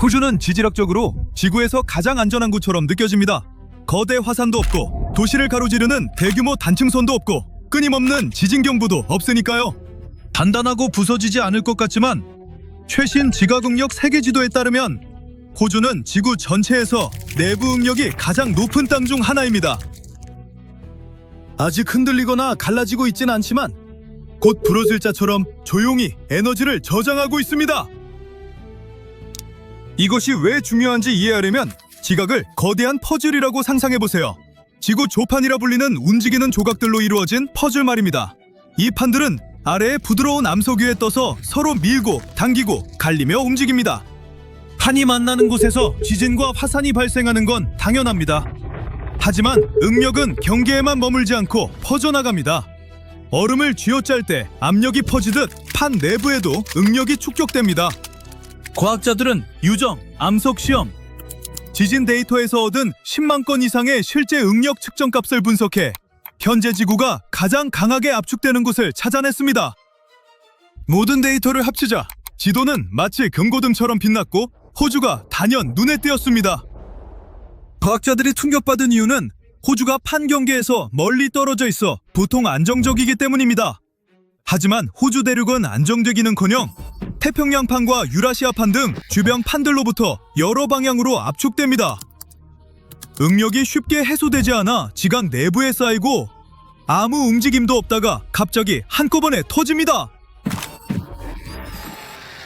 호주는 지질학적으로 지구에서 가장 안전한 곳처럼 느껴집니다. 거대 화산도 없고 도시를 가로지르는 대규모 단층선도 없고 끊임없는 지진 경보도 없으니까요. 단단하고 부서지지 않을 것 같지만 최신 지각응력 세계지도에 따르면 호주는 지구 전체에서 내부 응력이 가장 높은 땅 중 하나입니다. 아직 흔들리거나 갈라지고 있진 않지만 곧 부러질 자처럼 조용히 에너지를 저장하고 있습니다. 이것이 왜 중요한지 이해하려면 지각을 거대한 퍼즐이라고 상상해보세요. 지구 조판이라 불리는 움직이는 조각들로 이루어진 퍼즐 말입니다. 이 판들은 아래에 부드러운 암석 위에 떠서 서로 밀고 당기고 갈리며 움직입니다. 판이 만나는 곳에서 지진과 화산이 발생하는 건 당연합니다. 하지만 응력은 경계에만 머물지 않고 퍼져나갑니다. 얼음을 쥐어짤 때 압력이 퍼지듯 판 내부에도 응력이 축적됩니다. 과학자들은 유정, 암석 시험, 지진 데이터에서 얻은 10만 건 이상의 실제 응력 측정 값을 분석해 현재 지구가 가장 강하게 압축되는 곳을 찾아냈습니다. 모든 데이터를 합치자 지도는 마치 금고등처럼 빛났고 호주가 단연 눈에 띄었습니다. 과학자들이 충격받은 이유는 호주가 판 경계에서 멀리 떨어져 있어 보통 안정적이기 때문입니다. 하지만 호주 대륙은 안정되기는커녕 태평양판과 유라시아판 등 주변 판들로부터 여러 방향으로 압축됩니다. 응력이 쉽게 해소되지 않아 지각 내부에 쌓이고 아무 움직임도 없다가 갑자기 한꺼번에 터집니다.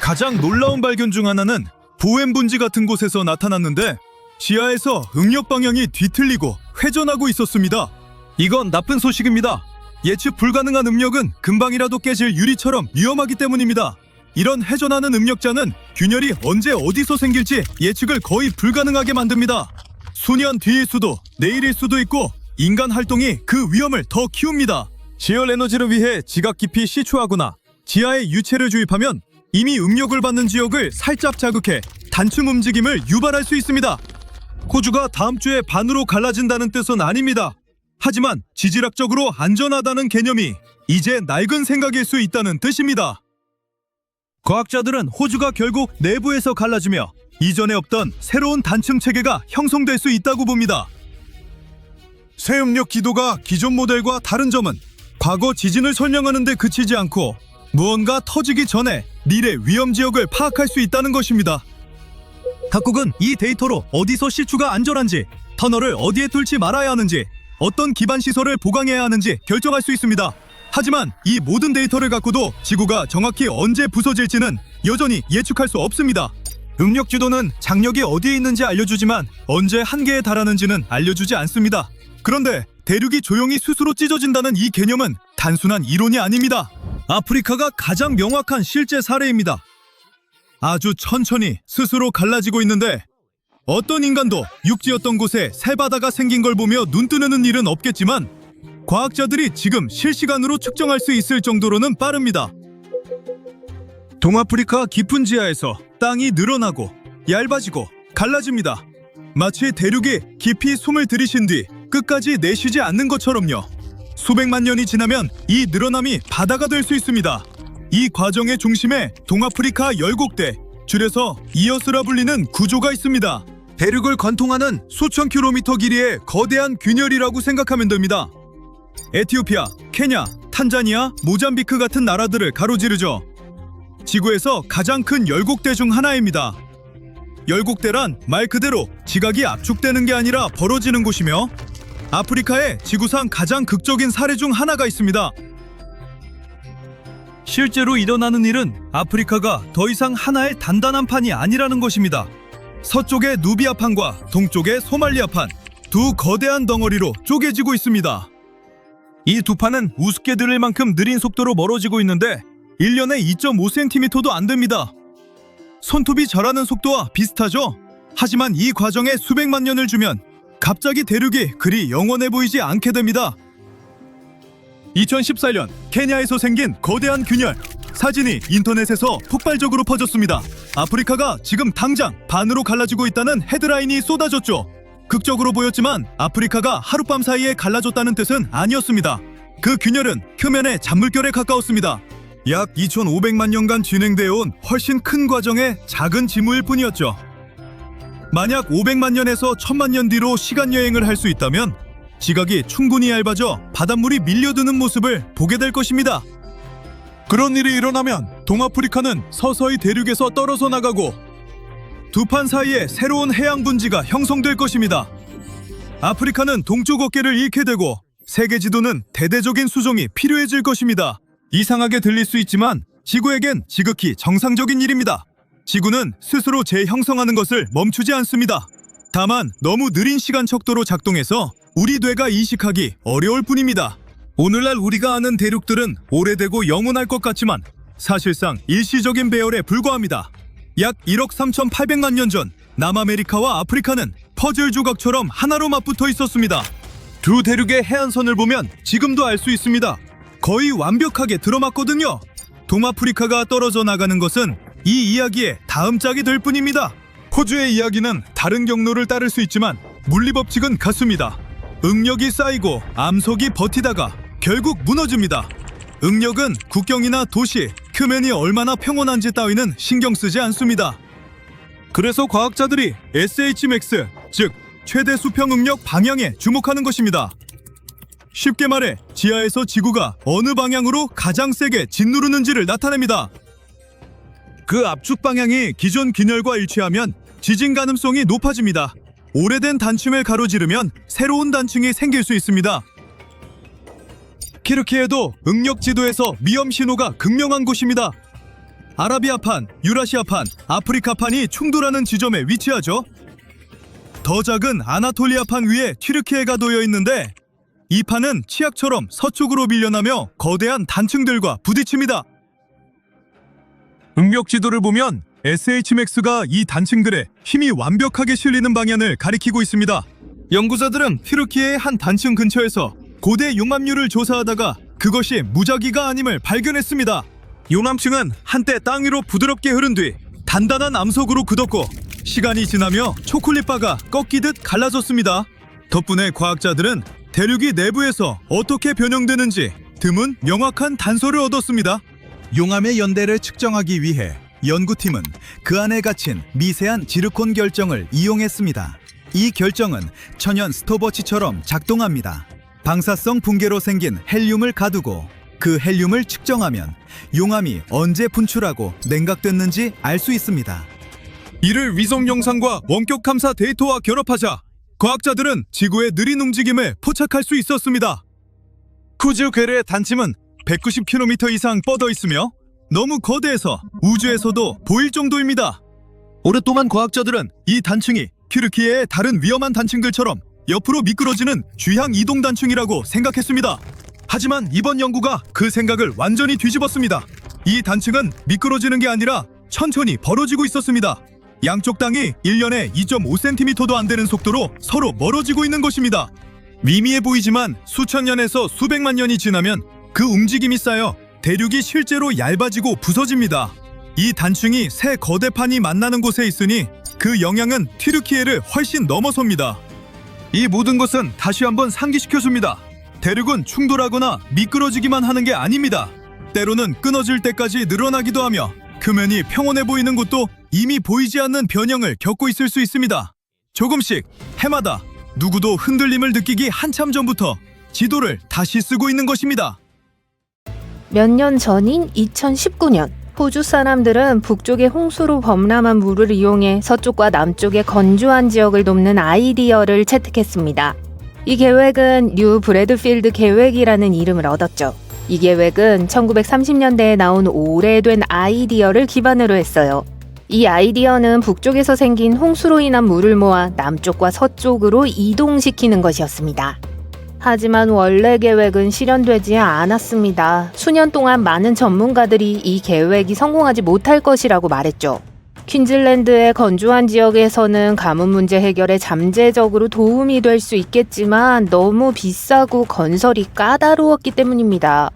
가장 놀라운 발견 중 하나는 보엠 분지 같은 곳에서 나타났는데 지하에서 응력 방향이 뒤틀리고 회전하고 있었습니다. 이건 나쁜 소식입니다. 예측 불가능한 응력은 금방이라도 깨질 유리처럼 위험하기 때문입니다. 이런 회전하는 응력자는 균열이 언제 어디서 생길지 예측을 거의 불가능하게 만듭니다. 수년 뒤일 수도 내일일 수도 있고 인간 활동이 그 위험을 더 키웁니다. 지열 에너지를 위해 지각 깊이 시추하거나 지하에 유체를 주입하면 이미 응력을 받는 지역을 살짝 자극해 단층 움직임을 유발할 수 있습니다. 호주가 다음 주에 반으로 갈라진다는 뜻은 아닙니다. 하지만 지질학적으로 안전하다는 개념이 이제 낡은 생각일 수 있다는 뜻입니다. 과학자들은 호주가 결국 내부에서 갈라지며 이전에 없던 새로운 단층 체계가 형성될 수 있다고 봅니다. 새 응력 기도가 기존 모델과 다른 점은 과거 지진을 설명하는 데 그치지 않고 무언가 터지기 전에 미래 위험 지역을 파악할 수 있다는 것입니다. 각국은 이 데이터로 어디서 시추가 안전한지, 터널을 어디에 뚫지 말아야 하는지, 어떤 기반 시설을 보강해야 하는지 결정할 수 있습니다. 하지만 이 모든 데이터를 갖고도 지구가 정확히 언제 부서질지는 여전히 예측할 수 없습니다. 응력 지도는 장력이 어디에 있는지 알려주지만 언제 한계에 달하는지는 알려주지 않습니다. 그런데 대륙이 조용히 스스로 찢어진다는 이 개념은 단순한 이론이 아닙니다. 아프리카가 가장 명확한 실제 사례입니다. 아주 천천히 스스로 갈라지고 있는데 어떤 인간도 육지였던 곳에 새바다가 생긴 걸 보며 눈뜨는 일은 없겠지만 과학자들이 지금 실시간으로 측정할 수 있을 정도로는 빠릅니다. 동아프리카 깊은 지하에서 땅이 늘어나고 얇아지고 갈라집니다. 마치 대륙이 깊이 숨을 들이신 뒤 끝까지 내쉬지 않는 것처럼요. 수백만 년이 지나면 이 늘어남이 바다가 될 수 있습니다. 이 과정의 중심에 동아프리카 열곡대, 줄여서 이어스라 불리는 구조가 있습니다. 대륙을 관통하는 수천 킬로미터 길이의 거대한 균열이라고 생각하면 됩니다. 에티오피아, 케냐, 탄자니아, 모잠비크 같은 나라들을 가로지르죠. 지구에서 가장 큰 열곡대 중 하나입니다. 열곡대란 말 그대로 지각이 압축되는 게 아니라 벌어지는 곳이며 아프리카의 지구상 가장 극적인 사례 중 하나가 있습니다. 실제로 일어나는 일은 아프리카가 더 이상 하나의 단단한 판이 아니라는 것입니다. 서쪽의 누비아판과 동쪽의 소말리아판, 두 거대한 덩어리로 쪼개지고 있습니다. 이 두 판은 우습게 들릴 만큼 느린 속도로 멀어지고 있는데 1년에 2.5cm도 안 됩니다. 손톱이 자라는 속도와 비슷하죠? 하지만 이 과정에 수백만 년을 주면 갑자기 대륙이 그리 영원해 보이지 않게 됩니다. 2014년 케냐에서 생긴 거대한 균열, 사진이 인터넷에서 폭발적으로 퍼졌습니다. 아프리카가 지금 당장 반으로 갈라지고 있다는 헤드라인이 쏟아졌죠. 극적으로 보였지만 아프리카가 하룻밤 사이에 갈라졌다는 뜻은 아니었습니다. 그 균열은 표면의 잔물결에 가까웠습니다. 약 2500만 년간 진행되어 온 훨씬 큰 과정의 작은 징후일 뿐이었죠. 만약 500만 년에서 1000만 년 뒤로 시간 여행을 할 수 있다면 지각이 충분히 얇아져 바닷물이 밀려드는 모습을 보게 될 것입니다. 그런 일이 일어나면 동아프리카는 서서히 대륙에서 떨어져 나가고 두 판 사이에 새로운 해양 분지가 형성될 것입니다. 아프리카는 동쪽 어깨를 잃게 되고 세계 지도는 대대적인 수정이 필요해질 것입니다. 이상하게 들릴 수 있지만 지구에겐 지극히 정상적인 일입니다. 지구는 스스로 재형성하는 것을 멈추지 않습니다. 다만 너무 느린 시간 척도로 작동해서 우리 뇌가 인식하기 어려울 뿐입니다. 오늘날 우리가 아는 대륙들은 오래되고 영원할 것 같지만 사실상 일시적인 배열에 불과합니다. 약 1억 3,800만 년 전 남아메리카와 아프리카는 퍼즐 조각처럼 하나로 맞붙어 있었습니다. 두 대륙의 해안선을 보면 지금도 알 수 있습니다. 거의 완벽하게 들어맞거든요. 동아프리카가 떨어져 나가는 것은 이 이야기의 다음 짝이 될 뿐입니다. 호주의 이야기는 다른 경로를 따를 수 있지만 물리법칙은 같습니다. 응력이 쌓이고 암석이 버티다가 결국 무너집니다. 응력은 국경이나 도시, 크면이 얼마나 평온한지 따위는 신경 쓰지 않습니다. 그래서 과학자들이 SHmax, 즉 최대 수평 응력 방향에 주목하는 것입니다. 쉽게 말해 지하에서 지구가 어느 방향으로 가장 세게 짓누르는지를 나타냅니다. 그 압축 방향이 기존 균열과 일치하면 지진 가능성이 높아집니다. 오래된 단층을 가로지르면 새로운 단층이 생길 수 있습니다. 키르키에도 응력 지도에서 위험 신호가 극명한 곳입니다. 아라비아판, 유라시아판, 아프리카판이 충돌하는 지점에 위치하죠. 더 작은 아나톨리아판 위에 튀르키예가 놓여 있는데 이 판은 치약처럼 서쪽으로 밀려나며 거대한 단층들과 부딪힙니다. 응력 지도를 보면 SHmax가 이 단층들에 힘이 완벽하게 실리는 방향을 가리키고 있습니다. 연구자들은 튀르키예의 한 단층 근처에서 고대 용암류를 조사하다가 그것이 무작위가 아님을 발견했습니다. 용암층은 한때 땅 위로 부드럽게 흐른 뒤 단단한 암석으로 굳었고 시간이 지나며 초콜릿바가 꺾이듯 갈라졌습니다. 덕분에 과학자들은 대륙이 내부에서 어떻게 변형되는지 드문 명확한 단서를 얻었습니다. 용암의 연대를 측정하기 위해 연구팀은 그 안에 갇힌 미세한 지르콘 결정을 이용했습니다. 이 결정은 천연 스톱워치처럼 작동합니다. 방사성 붕괴로 생긴 헬륨을 가두고 그 헬륨을 측정하면 용암이 언제 분출하고 냉각됐는지 알 수 있습니다. 이를 위성 영상과 원격 감사 데이터와 결합하자 과학자들은 지구의 느린 움직임을 포착할 수 있었습니다. 쿠즈 괴뢰의 단침은 190km 이상 뻗어 있으며 너무 거대해서 우주에서도 보일 정도입니다. 오랫동안 과학자들은 이 단층이 튀르키예의 다른 위험한 단층들처럼 옆으로 미끄러지는 주향 이동 단층이라고 생각했습니다. 하지만 이번 연구가 그 생각을 완전히 뒤집었습니다. 이 단층은 미끄러지는 게 아니라 천천히 벌어지고 있었습니다. 양쪽 땅이 1년에 2.5cm도 안 되는 속도로 서로 멀어지고 있는 것입니다. 미미해 보이지만 수천 년에서 수백만 년이 지나면 그 움직임이 쌓여 대륙이 실제로 얇아지고 부서집니다. 이 단층이 새 거대판이 만나는 곳에 있으니 그 영향은 튀르키예를 훨씬 넘어섭니다. 이 모든 것은 다시 한번 상기시켜줍니다. 대륙은 충돌하거나 미끄러지기만 하는 게 아닙니다. 때로는 끊어질 때까지 늘어나기도 하며 표면이 평온해 보이는 곳도 이미 보이지 않는 변형을 겪고 있을 수 있습니다. 조금씩 해마다 누구도 흔들림을 느끼기 한참 전부터 지도를 다시 쓰고 있는 것입니다. 몇 년 전인 2019년 호주 사람들은 북쪽의 홍수로 범람한 물을 이용해 서쪽과 남쪽의 건조한 지역을 돕는 아이디어를 채택했습니다. 이 계획은 뉴 브래드필드 계획이라는 이름을 얻었죠. 이 계획은 1930년대에 나온 오래된 아이디어를 기반으로 했어요. 이 아이디어는 북쪽에서 생긴 홍수로 인한 물을 모아 남쪽과 서쪽으로 이동시키는 것이었습니다. 하지만 원래 계획은 실현되지 않았습니다. 수년 동안 많은 전문가들이 이 계획이 성공하지 못할 것이라고 말했죠. 퀸즐랜드의 건조한 지역에서는 가뭄 문제 해결에 잠재적으로 도움이 될 수 있겠지만 너무 비싸고 건설이 까다로웠기 때문입니다.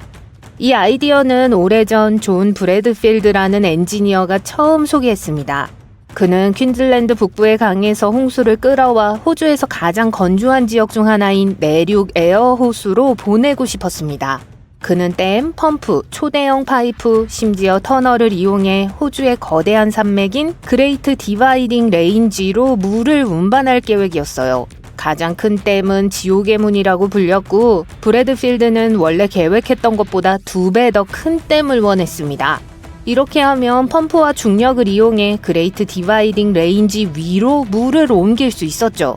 이 아이디어는 오래전 존 브래드필드라는 엔지니어가 처음 소개했습니다. 그는 퀸즐랜드 북부의 강에서 홍수를 끌어와 호주에서 가장 건조한 지역 중 하나인 내륙 에어 호수로 보내고 싶었습니다. 그는 댐, 펌프, 초대형 파이프, 심지어 터널을 이용해 호주의 거대한 산맥인 그레이트 디바이딩 레인지로 물을 운반할 계획이었어요. 가장 큰 댐은 지옥의 문이라고 불렸고 브래드필드는 원래 계획했던 것보다 2배 더 큰 댐을 원했습니다. 이렇게 하면 펌프와 중력을 이용해 그레이트 디바이딩 레인지 위로 물을 옮길 수 있었죠.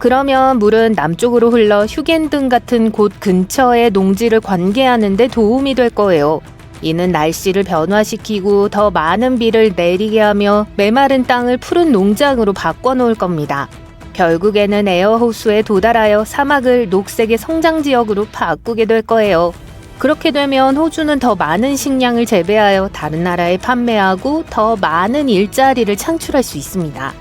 그러면 물은 남쪽으로 흘러 휴겐든 같은 곳 근처의 농지를 관계하는 데 도움이 될 거예요. 이는 날씨를 변화시키고 더 많은 비를 내리게 하며 메마른 땅을 푸른 농장으로 바꿔놓을 겁니다. 결국에는 에어호수에 도달하여 사막을 녹색의 성장지역으로 바꾸게 될 거예요. 그렇게 되면 호주는 더 많은 식량을 재배하여 다른 나라에 판매하고 더 많은 일자리를 창출할 수 있습니다.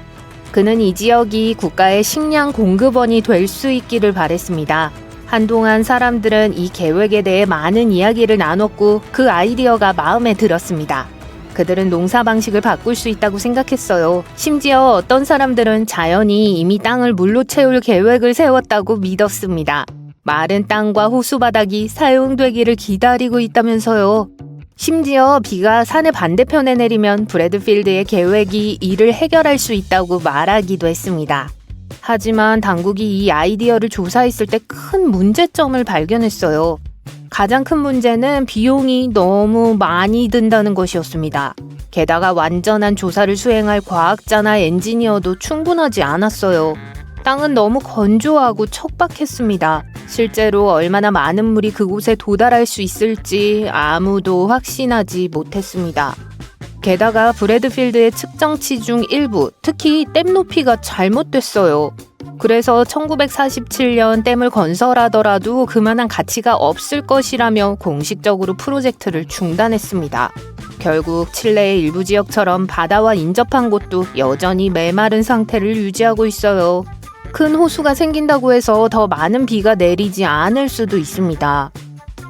그는 이 지역이 국가의 식량 공급원이 될 수 있기를 바랬습니다. 한동안 사람들은 이 계획에 대해 많은 이야기를 나눴고 그 아이디어가 마음에 들었습니다. 그들은 농사 방식을 바꿀 수 있다고 생각했어요. 심지어 어떤 사람들은 자연이 이미 땅을 물로 채울 계획을 세웠다고 믿었습니다. 마른 땅과 호수바닥이 사용되기를 기다리고 있다면서요. 심지어 비가 산의 반대편에 내리면 브래드필드의 계획이 이를 해결할 수 있다고 말하기도 했습니다. 하지만 당국이 이 아이디어를 조사했을 때 큰 문제점을 발견했어요. 가장 큰 문제는 비용이 너무 많이 든다는 것이었습니다. 게다가 완전한 조사를 수행할 과학자나 엔지니어도 충분하지 않았어요. 땅은 너무 건조하고 척박했습니다. 실제로 얼마나 많은 물이 그곳에 도달할 수 있을지 아무도 확신하지 못했습니다. 게다가 브래드필드의 측정치 중 일부, 특히 댐 높이가 잘못됐어요. 그래서 1947년 댐을 건설하더라도 그만한 가치가 없을 것이라며 공식적으로 프로젝트를 중단했습니다. 결국 칠레의 일부 지역처럼 바다와 인접한 곳도 여전히 메마른 상태를 유지하고 있어요. 큰 호수가 생긴다고 해서 더 많은 비가 내리지 않을 수도 있습니다.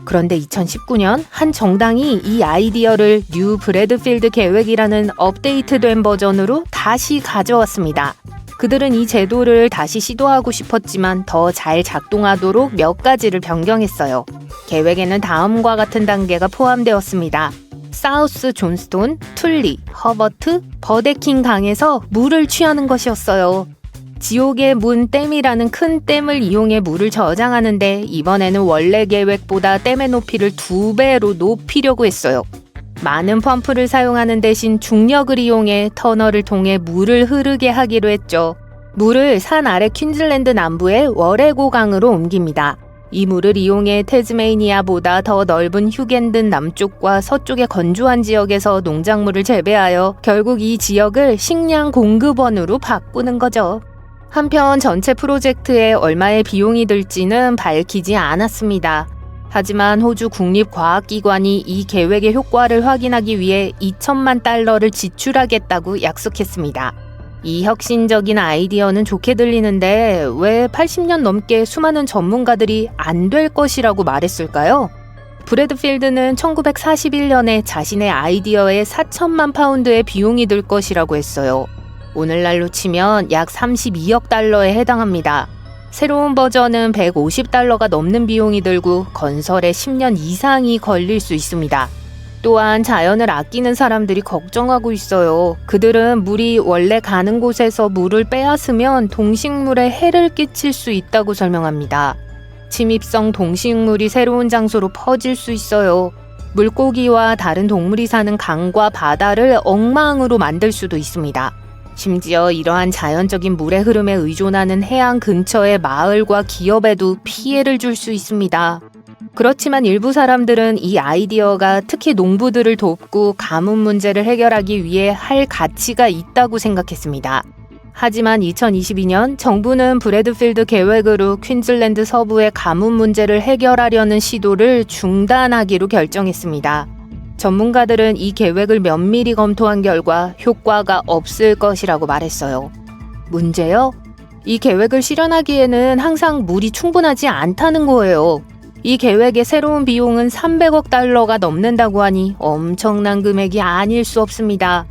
그런데 2019년 한 정당이 이 아이디어를 뉴 브래드필드 계획이라는 업데이트된 버전으로 다시 가져왔습니다. 그들은 이 제도를 다시 시도하고 싶었지만 더 잘 작동하도록 몇 가지를 변경했어요. 계획에는 다음과 같은 단계가 포함되었습니다. 사우스 존스톤, 툴리, 허버트, 버데킹 강에서 물을 취하는 것이었어요. 지옥의 문 댐이라는 큰 댐을 이용해 물을 저장하는데 이번에는 원래 계획보다 댐의 높이를 2배로 높이려고 했어요. 많은 펌프를 사용하는 대신 중력을 이용해 터널을 통해 물을 흐르게 하기로 했죠. 물을 산 아래 퀸즐랜드 남부의 워레고 강으로 옮깁니다. 이 물을 이용해 태즈메이니아보다 더 넓은 휴겐든 남쪽과 서쪽의 건조한 지역에서 농작물을 재배하여 결국 이 지역을 식량 공급원으로 바꾸는 거죠. 한편 전체 프로젝트에 얼마의 비용이 들지는 밝히지 않았습니다. 하지만 호주 국립과학기관이 이 계획의 효과를 확인하기 위해 2천만 달러를 지출하겠다고 약속했습니다. 이 혁신적인 아이디어는 좋게 들리는데 왜 80년 넘게 수많은 전문가들이 안 될 것이라고 말했을까요? 브래드필드는 1941년에 자신의 아이디어에 4천만 파운드의 비용이 들 것이라고 했어요. 오늘날로 치면 약 32억 달러에 해당합니다. 새로운 버전은 150달러가 넘는 비용이 들고 건설에 10년 이상이 걸릴 수 있습니다. 또한 자연을 아끼는 사람들이 걱정하고 있어요. 그들은 물이 원래 가는 곳에서 물을 빼앗으면 동식물에 해를 끼칠 수 있다고 설명합니다. 침입성 동식물이 새로운 장소로 퍼질 수 있어요. 물고기와 다른 동물이 사는 강과 바다를 엉망으로 만들 수도 있습니다. 심지어 이러한 자연적인 물의 흐름에 의존하는 해안 근처의 마을과 기업에도 피해를 줄 수 있습니다. 그렇지만 일부 사람들은 이 아이디어가 특히 농부들을 돕고 가뭄 문제를 해결하기 위해 할 가치가 있다고 생각했습니다. 하지만 2022년 정부는 브래드필드 계획으로 퀸즐랜드 서부의 가뭄 문제를 해결하려는 시도를 중단하기로 결정했습니다. 전문가들은 이 계획을 면밀히 검토한 결과 효과가 없을 것이라고 말했어요. 문제요? 이 계획을 실현하기에는 항상 물이 충분하지 않다는 거예요. 이 계획의 새로운 비용은 300억 달러가 넘는다고 하니 엄청난 금액이 아닐 수 없습니다.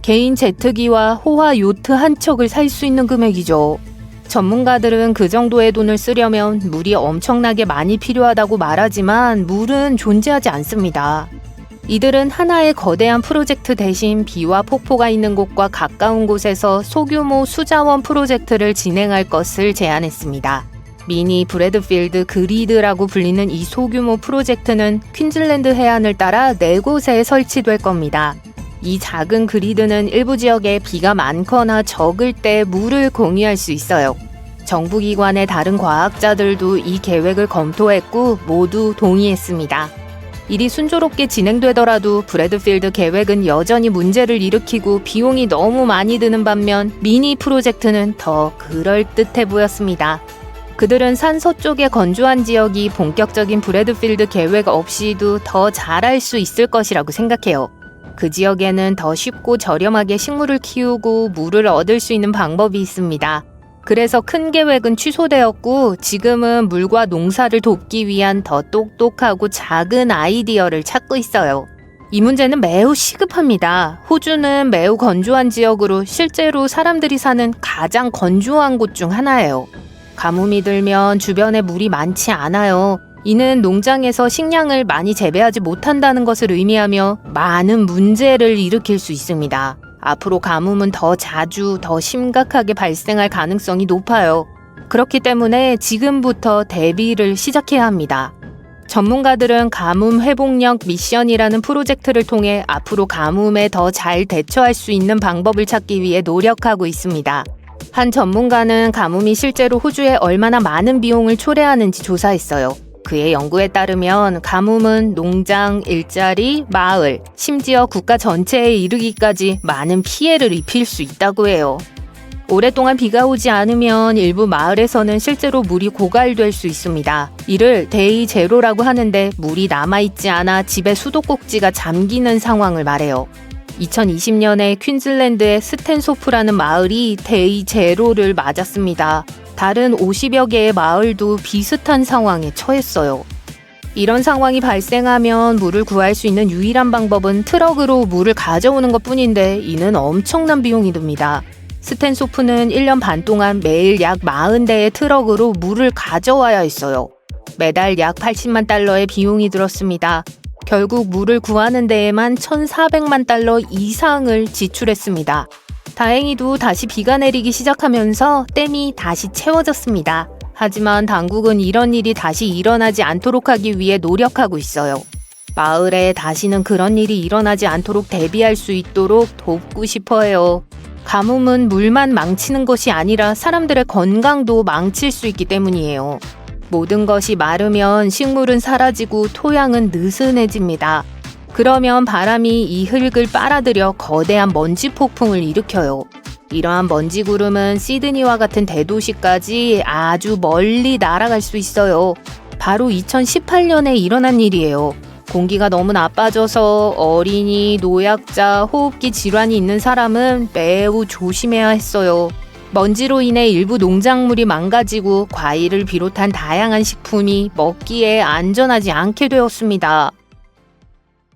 개인 제트기와 호화 요트 한 척을 살 수 있는 금액이죠. 전문가들은 그 정도의 돈을 쓰려면 물이 엄청나게 많이 필요하다고 말하지만 물은 존재하지 않습니다. 이들은 하나의 거대한 프로젝트 대신 비와 폭포가 있는 곳과 가까운 곳에서 소규모 수자원 프로젝트를 진행할 것을 제안했습니다. 미니 브래드필드 그리드라고 불리는 이 소규모 프로젝트는 퀸즐랜드 해안을 따라 4곳에 설치될 겁니다. 이 작은 그리드는 일부 지역에 비가 많거나 적을 때 물을 공유할 수 있어요. 정부기관의 다른 과학자들도 이 계획을 검토했고 모두 동의했습니다. 일이 순조롭게 진행되더라도 브래드필드 계획은 여전히 문제를 일으키고 비용이 너무 많이 드는 반면 미니 프로젝트는 더 그럴듯해 보였습니다. 그들은 산 서쪽의 건조한 지역이 본격적인 브래드필드 계획 없이도 더 잘할 수 있을 것이라고 생각해요. 그 지역에는 더 쉽고 저렴하게 식물을 키우고 물을 얻을 수 있는 방법이 있습니다. 그래서 큰 계획은 취소되었고 지금은 물과 농사를 돕기 위한 더 똑똑하고 작은 아이디어를 찾고 있어요. 이 문제는 매우 시급합니다. 호주는 매우 건조한 지역으로 실제로 사람들이 사는 가장 건조한 곳 중 하나예요. 가뭄이 들면 주변에 물이 많지 않아요. 이는 농장에서 식량을 많이 재배하지 못한다는 것을 의미하며 많은 문제를 일으킬 수 있습니다. 앞으로 가뭄은 더 자주, 더 심각하게 발생할 가능성이 높아요. 그렇기 때문에 지금부터 대비를 시작해야 합니다. 전문가들은 가뭄 회복력 미션이라는 프로젝트를 통해 앞으로 가뭄에 더 잘 대처할 수 있는 방법을 찾기 위해 노력하고 있습니다. 한 전문가는 가뭄이 실제로 호주에 얼마나 많은 비용을 초래하는지 조사했어요. 그의 연구에 따르면 가뭄은 농장, 일자리, 마을, 심지어 국가 전체에 이르기까지 많은 피해를 입힐 수 있다고 해요. 오랫동안 비가 오지 않으면 일부 마을에서는 실제로 물이 고갈될 수 있습니다. 이를 데이 제로라고 하는데 물이 남아있지 않아 집의 수도꼭지가 잠기는 상황을 말해요. 2020년에 퀸즐랜드의 스탠소프라는 마을이 데이 제로를 맞았습니다. 다른 50여 개의 마을도 비슷한 상황에 처했어요. 이런 상황이 발생하면 물을 구할 수 있는 유일한 방법은 트럭으로 물을 가져오는 것뿐인데 이는 엄청난 비용이 듭니다. 스탠소프는 1년 반 동안 매일 약 40대의 트럭으로 물을 가져와야 했어요. 매달 약 80만 달러의 비용이 들었습니다. 결국 물을 구하는 데에만 1,400만 달러 이상을 지출했습니다. 다행히도 다시 비가 내리기 시작하면서 댐이 다시 채워졌습니다. 하지만 당국은 이런 일이 다시 일어나지 않도록 하기 위해 노력하고 있어요. 마을에 다시는 그런 일이 일어나지 않도록 대비할 수 있도록 돕고 싶어요. 가뭄은 물만 망치는 것이 아니라 사람들의 건강도 망칠 수 있기 때문이에요. 모든 것이 마르면 식물은 사라지고 토양은 느슨해집니다. 그러면 바람이 이 흙을 빨아들여 거대한 먼지 폭풍을 일으켜요. 이러한 먼지 구름은 시드니와 같은 대도시까지 아주 멀리 날아갈 수 있어요. 바로 2018년에 일어난 일이에요. 공기가 너무 나빠져서 어린이, 노약자, 호흡기 질환이 있는 사람은 매우 조심해야 했어요. 먼지로 인해 일부 농작물이 망가지고 과일을 비롯한 다양한 식품이 먹기에 안전하지 않게 되었습니다.